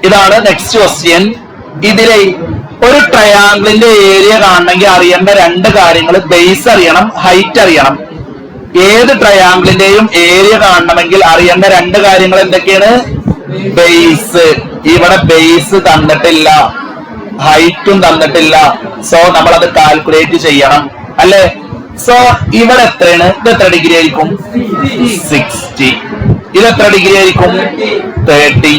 ഇതാണ് next question. ഇതിലെ ഒരു ട്രയാങ്കിളിന്റെ ഏരിയ കാണണമെങ്കിൽ അറിയേണ്ട രണ്ട് കാര്യങ്ങൾ, ബേസ് അറിയണം, ഹൈറ്റ് അറിയണം. ഏത് ട്രയാങ്കിളിന്റെയും ഏരിയ കാണണമെങ്കിൽ അറിയേണ്ട രണ്ട് കാര്യങ്ങൾ എന്തൊക്കെയാണ്? ബേസ്. ഇവിടെ ബേസ് തന്നിട്ടില്ല, ഹൈറ്റും തന്നിട്ടില്ല. സോ നമ്മളത് കാൽക്കുലേറ്റ് ചെയ്യണം അല്ലെ. സോ ഇവിടെ എത്രയാണ്? ഇത് എത്ര ഡിഗ്രി ആയിരിക്കും? 60. ഇത് എത്ര ഡിഗ്രി ആയിരിക്കും? 30.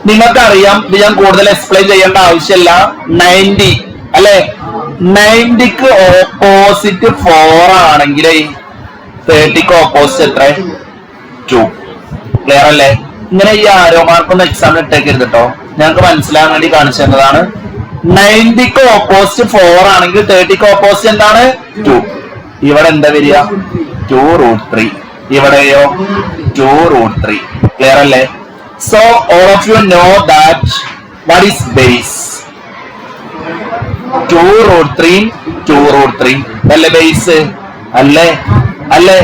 നിങ്ങൾക്കറിയാം, ഇത് ഞാൻ കൂടുതൽ എക്സ്പ്ലെയിൻ ചെയ്യേണ്ട ആവശ്യമില്ല. 90 അല്ലെ. 90ക്ക് ഓപ്പോസിറ്റ് 4 ആണെങ്കിൽ 30ക്ക് ഓപ്പോസിറ്റ് എത്ര? 2. ക്ലിയർ അല്ലേ? ഇങ്ങനെ ഈ ആരോ മാർക്കൊന്നും എക്സാമിന് ഇട്ടേക്കരുത് കേട്ടോ, ഞങ്ങൾക്ക് മനസ്സിലാകാൻ വേണ്ടി കാണിച്ചു തന്നതാണ്. 90ക്ക് ഓപ്പോസിറ്റ് 4 ആണെങ്കിൽ 30ക്ക് ഓപ്പോസിറ്റ് എന്താണ്? 2. ഇവിടെ എന്താ വരിക? 2√3. ഇവിടെയോ 2√3. ക്ലിയർ അല്ലേ? So all of you know that what is base? 2√3 2√3 അല്ലേ ബേസ്? അല്ലേ? അല്ലേ?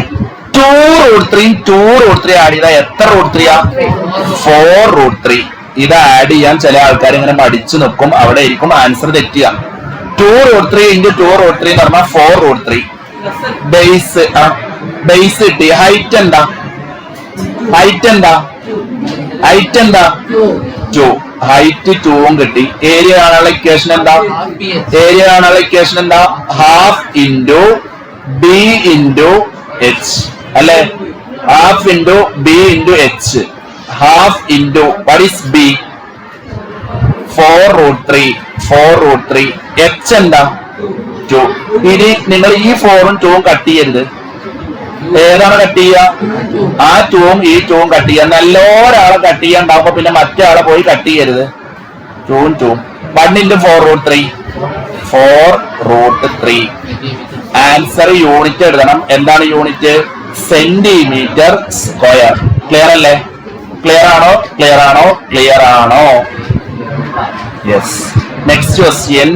2√3 ആഡ് ചെയ്താൽ എത്ര √3 ആ? 4√3. ഇത് ആഡ് ചെയ്യാൻ ചില ആൾക്കാർ ഇങ്ങനെ മടിച്ചു നിൽക്കും, അവിടെ ആയിരിക്കും ആൻസർ തെറ്റുക. 2√3 × 2√3 എന്ന് പറഞ്ഞാൽ 4√3. ബേസ് ബേസ് കിട്ടി. ഹൈറ്റ് എന്താ? ഹൈറ്റ് എന്താ? ഹൈറ്റ് എന്താ? 2. ഹൈറ്റ് 2ഉം കിട്ടി. ഏരിയ കാണാനുള്ള ഇക്വേഷൻ എന്താ? ഏരിയ കാണാനുള്ള ഇക്വേഷൻ എന്താ? Half into B into H അല്ലെ. Half into B into H. Half into what is B? 4√3. 4√3. H എന്താ? 2. ഇനി നിങ്ങൾ ഈ 4ഉം 2ഉം കട്ട് ചെയ്യരുത്. ഏതാണ് കട്ട് ചെയ്യുക? ആ 2ഉം ഈ 2ഉം കട്ട് ചെയ്യുക. നല്ലൊരാളെ കട്ട് ചെയ്യാണ്ടാവുമ്പോ പിന്നെ മറ്റേ ആളെ പോയി കട്ട് ചെയ്യരുത്. 2ഉം 2ഉം. 1 × 4√3 4√3. ആൻസർ യൂണിറ്റ് എഴുതണം. എന്താണ് യൂണിറ്റ്? Centimetre square. ക്ലിയർ അല്ലേ? ക്ലിയർ ആണോ? ക്ലിയർ ആണോ? ക്ലിയർ ആണോ? യെസ്. Next question.